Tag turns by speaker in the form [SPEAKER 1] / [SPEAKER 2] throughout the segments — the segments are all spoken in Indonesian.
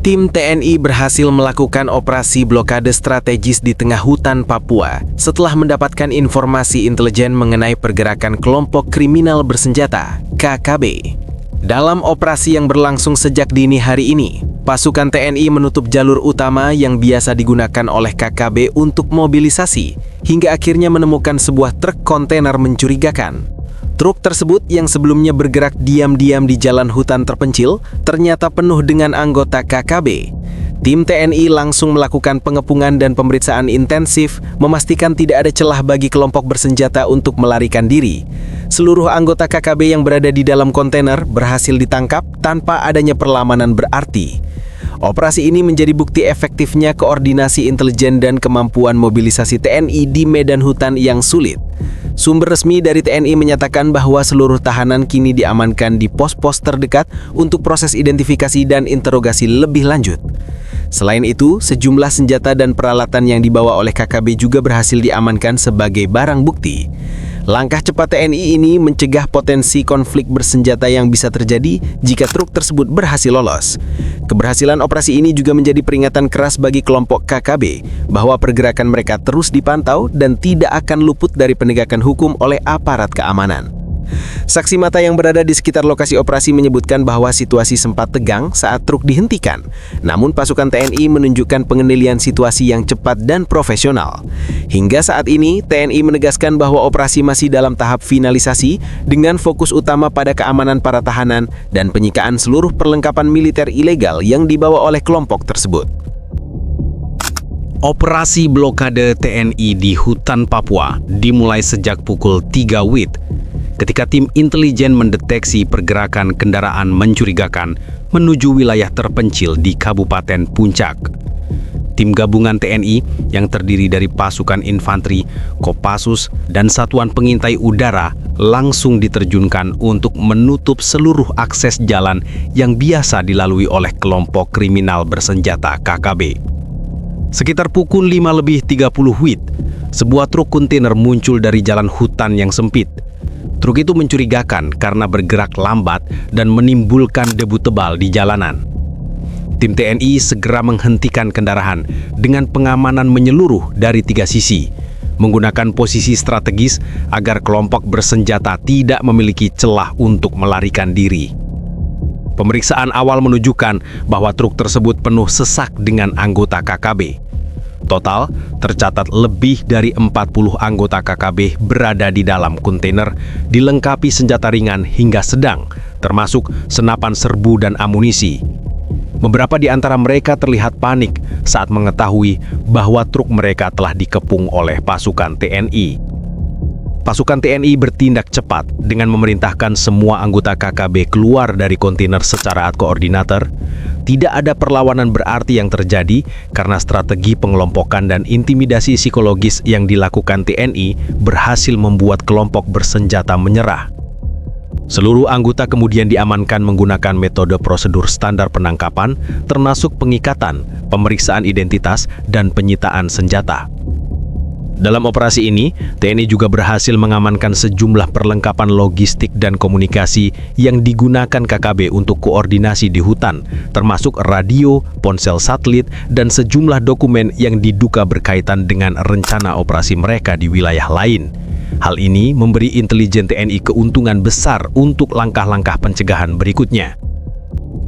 [SPEAKER 1] Tim TNI berhasil melakukan operasi blokade strategis di tengah hutan Papua setelah mendapatkan informasi intelijen mengenai pergerakan kelompok kriminal bersenjata (KKB). Dalam operasi yang berlangsung sejak dini hari ini, pasukan TNI menutup jalur utama yang biasa digunakan oleh KKB untuk mobilisasi, hingga akhirnya menemukan sebuah truk kontainer mencurigakan. Truk tersebut yang sebelumnya bergerak diam-diam di jalan hutan terpencil, ternyata penuh dengan anggota KKB. Tim TNI langsung melakukan pengepungan dan pemeriksaan intensif, memastikan tidak ada celah bagi kelompok bersenjata untuk melarikan diri. Seluruh anggota KKB yang berada di dalam kontainer berhasil ditangkap tanpa adanya perlawanan berarti. Operasi ini menjadi bukti efektifnya koordinasi intelijen dan kemampuan mobilisasi TNI di medan hutan yang sulit. Sumber resmi dari TNI menyatakan bahwa seluruh tahanan kini diamankan di pos-pos terdekat untuk proses identifikasi dan interogasi lebih lanjut. Selain itu, sejumlah senjata dan peralatan yang dibawa oleh KKB juga berhasil diamankan sebagai barang bukti. Langkah cepat TNI ini mencegah potensi konflik bersenjata yang bisa terjadi jika truk tersebut berhasil lolos. Keberhasilan operasi ini juga menjadi peringatan keras bagi kelompok KKB bahwa pergerakan mereka terus dipantau dan tidak akan luput dari penegakan hukum oleh aparat keamanan. Saksi mata yang berada di sekitar lokasi operasi menyebutkan bahwa situasi sempat tegang saat truk dihentikan. Namun pasukan TNI menunjukkan pengendalian situasi yang cepat dan profesional. Hingga saat ini, TNI menegaskan bahwa operasi masih dalam tahap finalisasi dengan fokus utama pada keamanan para tahanan dan penyitaan seluruh perlengkapan militer ilegal yang dibawa oleh kelompok tersebut.
[SPEAKER 2] Operasi blokade TNI di hutan Papua dimulai sejak pukul 3 WIB ketika tim intelijen mendeteksi pergerakan kendaraan mencurigakan menuju wilayah terpencil di Kabupaten Puncak. Tim gabungan TNI yang terdiri dari pasukan infanteri, Kopassus, dan satuan pengintai udara langsung diterjunkan untuk menutup seluruh akses jalan yang biasa dilalui oleh kelompok kriminal bersenjata KKB. Sekitar pukul 5:30 WIB, sebuah truk kontainer muncul dari jalan hutan yang sempit. Truk itu mencurigakan karena bergerak lambat dan menimbulkan debu tebal di jalanan. Tim TNI segera menghentikan kendaraan dengan pengamanan menyeluruh dari 3 sisi, menggunakan posisi strategis agar kelompok bersenjata tidak memiliki celah untuk melarikan diri. Pemeriksaan awal menunjukkan bahwa truk tersebut penuh sesak dengan anggota KKB. Total, tercatat lebih dari 40 anggota KKB berada di dalam kontainer, dilengkapi senjata ringan hingga sedang, termasuk senapan serbu dan amunisi. Beberapa di antara mereka terlihat panik saat mengetahui bahwa truk mereka telah dikepung oleh pasukan TNI. Pasukan TNI bertindak cepat dengan memerintahkan semua anggota KKB keluar dari kontainer secara koordinator. Tidak ada perlawanan berarti yang terjadi karena strategi pengelompokan dan intimidasi psikologis yang dilakukan TNI berhasil membuat kelompok bersenjata menyerah. Seluruh anggota kemudian diamankan menggunakan metode prosedur standar penangkapan, termasuk pengikatan, pemeriksaan identitas, dan penyitaan senjata. Dalam operasi ini, TNI juga berhasil mengamankan sejumlah perlengkapan logistik dan komunikasi yang digunakan KKB untuk koordinasi di hutan, termasuk radio, ponsel satelit, dan sejumlah dokumen yang diduga berkaitan dengan rencana operasi mereka di wilayah lain. Hal ini memberi intelijen TNI keuntungan besar untuk langkah-langkah pencegahan berikutnya.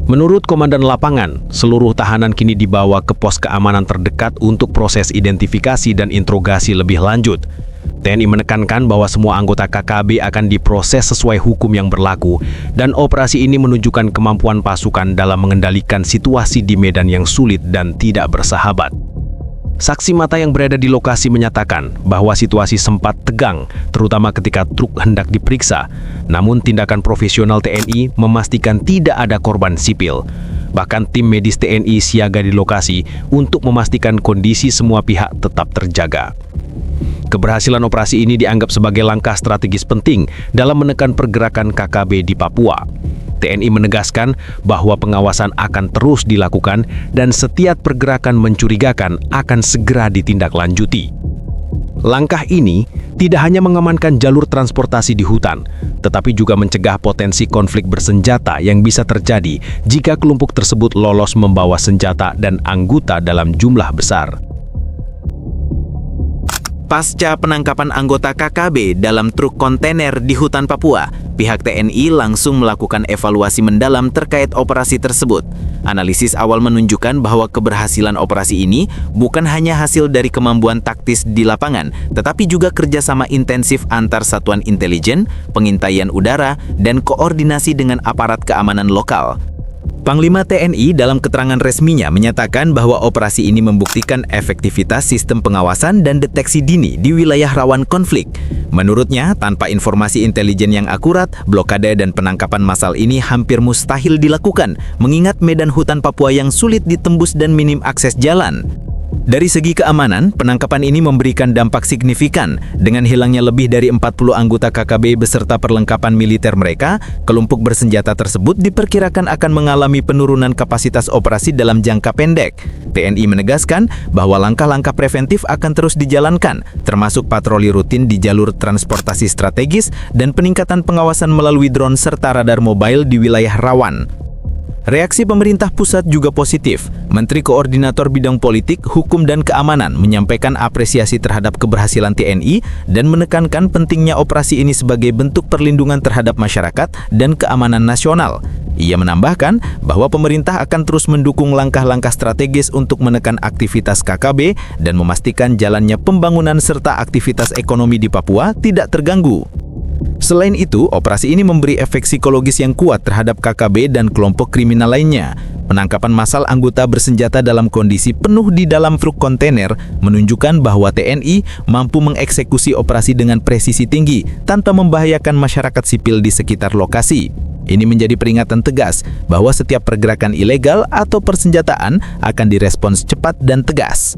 [SPEAKER 2] Menurut Komandan Lapangan, seluruh tahanan kini dibawa ke pos keamanan terdekat untuk proses identifikasi dan interogasi lebih lanjut. TNI menekankan bahwa semua anggota KKB akan diproses sesuai hukum yang berlaku, dan operasi ini menunjukkan kemampuan pasukan dalam mengendalikan situasi di medan yang sulit dan tidak bersahabat. Saksi mata yang berada di lokasi menyatakan bahwa situasi sempat tegang, terutama ketika truk hendak diperiksa. Namun tindakan profesional TNI memastikan tidak ada korban sipil. Bahkan tim medis TNI siaga di lokasi untuk memastikan kondisi semua pihak tetap terjaga. Keberhasilan operasi ini dianggap sebagai langkah strategis penting dalam menekan pergerakan KKB di Papua. TNI menegaskan bahwa pengawasan akan terus dilakukan dan setiap pergerakan mencurigakan akan segera ditindaklanjuti. Langkah ini tidak hanya mengamankan jalur transportasi di hutan, tetapi juga mencegah potensi konflik bersenjata yang bisa terjadi jika kelompok tersebut lolos membawa senjata dan anggota dalam jumlah besar.
[SPEAKER 3] Pasca penangkapan anggota KKB dalam truk kontainer di hutan Papua, pihak TNI langsung melakukan evaluasi mendalam terkait operasi tersebut. Analisis awal menunjukkan bahwa keberhasilan operasi ini bukan hanya hasil dari kemampuan taktis di lapangan, tetapi juga kerjasama intensif antar satuan intelijen, pengintaian udara, dan koordinasi dengan aparat keamanan lokal. Panglima TNI dalam keterangan resminya menyatakan bahwa operasi ini membuktikan efektivitas sistem pengawasan dan deteksi dini di wilayah rawan konflik. Menurutnya, tanpa informasi intelijen yang akurat, blokade dan penangkapan massal ini hampir mustahil dilakukan, mengingat medan hutan Papua yang sulit ditembus dan minim akses jalan. Dari segi keamanan, penangkapan ini memberikan dampak signifikan. Dengan hilangnya lebih dari 40 anggota KKB beserta perlengkapan militer mereka, kelompok bersenjata tersebut diperkirakan akan mengalami penurunan kapasitas operasi dalam jangka pendek. TNI menegaskan bahwa langkah-langkah preventif akan terus dijalankan, termasuk patroli rutin di jalur transportasi strategis dan peningkatan pengawasan melalui drone serta radar mobile di wilayah rawan. Reaksi pemerintah pusat juga positif. Menteri Koordinator Bidang Politik, Hukum dan Keamanan menyampaikan apresiasi terhadap keberhasilan TNI dan menekankan pentingnya operasi ini sebagai bentuk perlindungan terhadap masyarakat dan keamanan nasional. Ia menambahkan bahwa pemerintah akan terus mendukung langkah-langkah strategis untuk menekan aktivitas KKB dan memastikan jalannya pembangunan serta aktivitas ekonomi di Papua tidak terganggu. Selain itu, operasi ini memberi efek psikologis yang kuat terhadap KKB dan kelompok kriminal lainnya. Penangkapan massal anggota bersenjata dalam kondisi penuh di dalam truk kontainer menunjukkan bahwa TNI mampu mengeksekusi operasi dengan presisi tinggi tanpa membahayakan masyarakat sipil di sekitar lokasi. Ini menjadi peringatan tegas bahwa setiap pergerakan ilegal atau persenjataan akan direspons cepat dan tegas.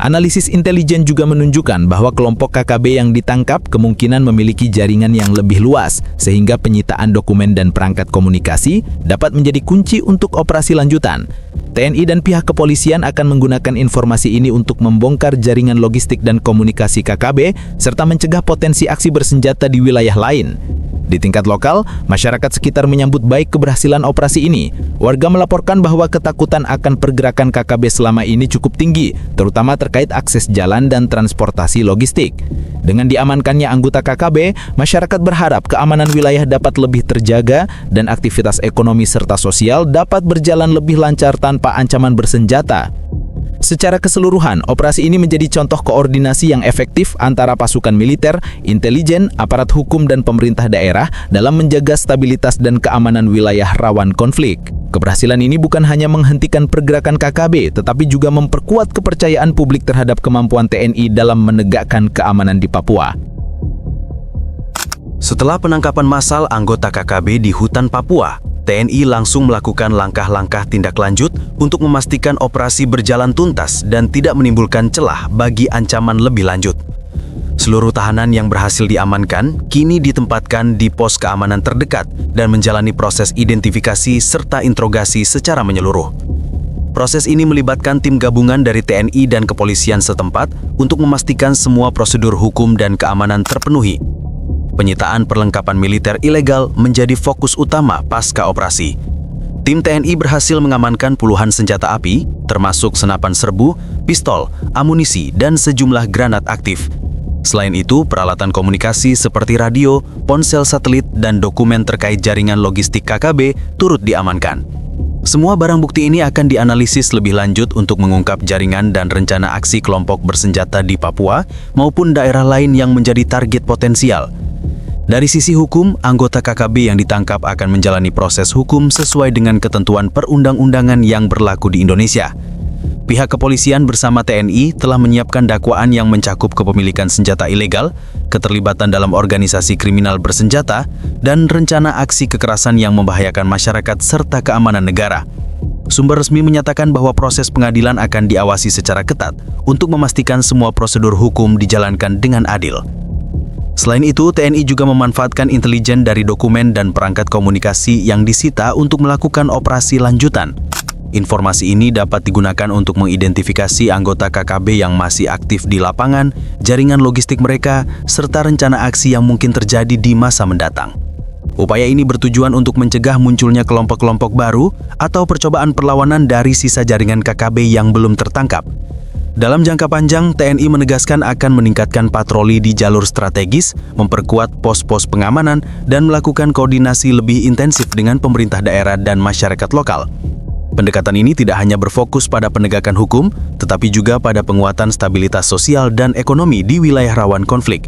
[SPEAKER 3] Analisis intelijen juga menunjukkan bahwa kelompok KKB yang ditangkap kemungkinan memiliki jaringan yang lebih luas, sehingga penyitaan dokumen dan perangkat komunikasi dapat menjadi kunci untuk operasi lanjutan. TNI dan pihak kepolisian akan menggunakan informasi ini untuk membongkar jaringan logistik dan komunikasi KKB, serta mencegah potensi aksi bersenjata di wilayah lain. Di tingkat lokal, masyarakat sekitar menyambut baik keberhasilan operasi ini. Warga melaporkan bahwa ketakutan akan pergerakan KKB selama ini cukup tinggi, terutama terkait akses jalan dan transportasi logistik. Dengan diamankannya anggota KKB, masyarakat berharap keamanan wilayah dapat lebih terjaga dan aktivitas ekonomi serta sosial dapat berjalan lebih lancar tanpa ancaman bersenjata. Secara keseluruhan, operasi ini menjadi contoh koordinasi yang efektif antara pasukan militer, intelijen, aparat hukum, dan pemerintah daerah dalam menjaga stabilitas dan keamanan wilayah rawan konflik. Keberhasilan ini bukan hanya menghentikan pergerakan KKB, tetapi juga memperkuat kepercayaan publik terhadap kemampuan TNI dalam menegakkan keamanan di Papua.
[SPEAKER 1] Setelah penangkapan massal anggota KKB di hutan Papua, TNI langsung melakukan langkah-langkah tindak lanjut untuk memastikan operasi berjalan tuntas dan tidak menimbulkan celah bagi ancaman lebih lanjut. Seluruh tahanan yang berhasil diamankan kini ditempatkan di pos keamanan terdekat dan menjalani proses identifikasi serta interogasi secara menyeluruh. Proses ini melibatkan tim gabungan dari TNI dan kepolisian setempat untuk memastikan semua prosedur hukum dan keamanan terpenuhi. Penyitaan perlengkapan militer ilegal menjadi fokus utama pasca operasi. Tim TNI berhasil mengamankan puluhan senjata api, termasuk senapan serbu, pistol, amunisi, dan sejumlah granat aktif. Selain itu, peralatan komunikasi seperti radio, ponsel satelit, dan dokumen terkait jaringan logistik KKB turut diamankan. Semua barang bukti ini akan dianalisis lebih lanjut untuk mengungkap jaringan dan rencana aksi kelompok bersenjata di Papua maupun daerah lain yang menjadi target potensial. Dari sisi hukum, anggota KKB yang ditangkap akan menjalani proses hukum sesuai dengan ketentuan perundang-undangan yang berlaku di Indonesia. Pihak kepolisian bersama TNI telah menyiapkan dakwaan yang mencakup kepemilikan senjata ilegal, keterlibatan dalam organisasi kriminal bersenjata, dan rencana aksi kekerasan yang membahayakan masyarakat serta keamanan negara. Sumber resmi menyatakan bahwa proses pengadilan akan diawasi secara ketat untuk memastikan semua prosedur hukum dijalankan dengan adil. Selain itu, TNI juga memanfaatkan intelijen dari dokumen dan perangkat komunikasi yang disita untuk melakukan operasi lanjutan.
[SPEAKER 2] Informasi ini dapat digunakan untuk mengidentifikasi anggota KKB yang masih aktif di lapangan, jaringan logistik mereka, serta rencana aksi yang mungkin terjadi di masa mendatang. Upaya ini bertujuan untuk mencegah munculnya kelompok-kelompok baru atau percobaan perlawanan dari sisa jaringan KKB yang belum tertangkap. Dalam jangka panjang, TNI menegaskan akan meningkatkan patroli di jalur strategis, memperkuat pos-pos pengamanan, dan melakukan koordinasi lebih intensif dengan pemerintah daerah dan masyarakat lokal. Pendekatan ini tidak hanya berfokus pada penegakan hukum, tetapi juga pada penguatan stabilitas sosial dan ekonomi di wilayah rawan konflik.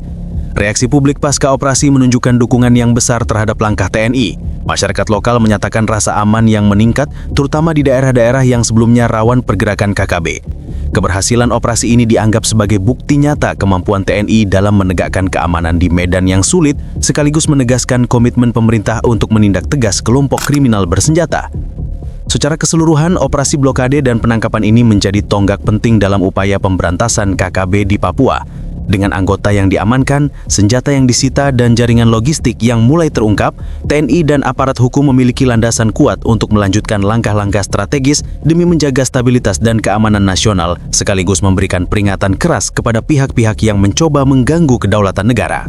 [SPEAKER 2] Reaksi publik pasca operasi menunjukkan dukungan yang besar terhadap langkah TNI. Masyarakat lokal menyatakan rasa aman yang meningkat, terutama di daerah-daerah yang sebelumnya rawan pergerakan KKB. Keberhasilan operasi ini dianggap sebagai bukti nyata kemampuan TNI dalam menegakkan keamanan di medan yang sulit, sekaligus menegaskan komitmen pemerintah untuk menindak tegas kelompok kriminal bersenjata. Secara keseluruhan, operasi blokade dan penangkapan ini menjadi tonggak penting dalam upaya pemberantasan KKB di Papua. Dengan anggota yang diamankan, senjata yang disita, dan jaringan logistik yang mulai terungkap, TNI dan aparat hukum memiliki landasan kuat untuk melanjutkan langkah-langkah strategis demi menjaga stabilitas dan keamanan nasional, sekaligus memberikan peringatan keras kepada pihak-pihak yang mencoba mengganggu kedaulatan negara.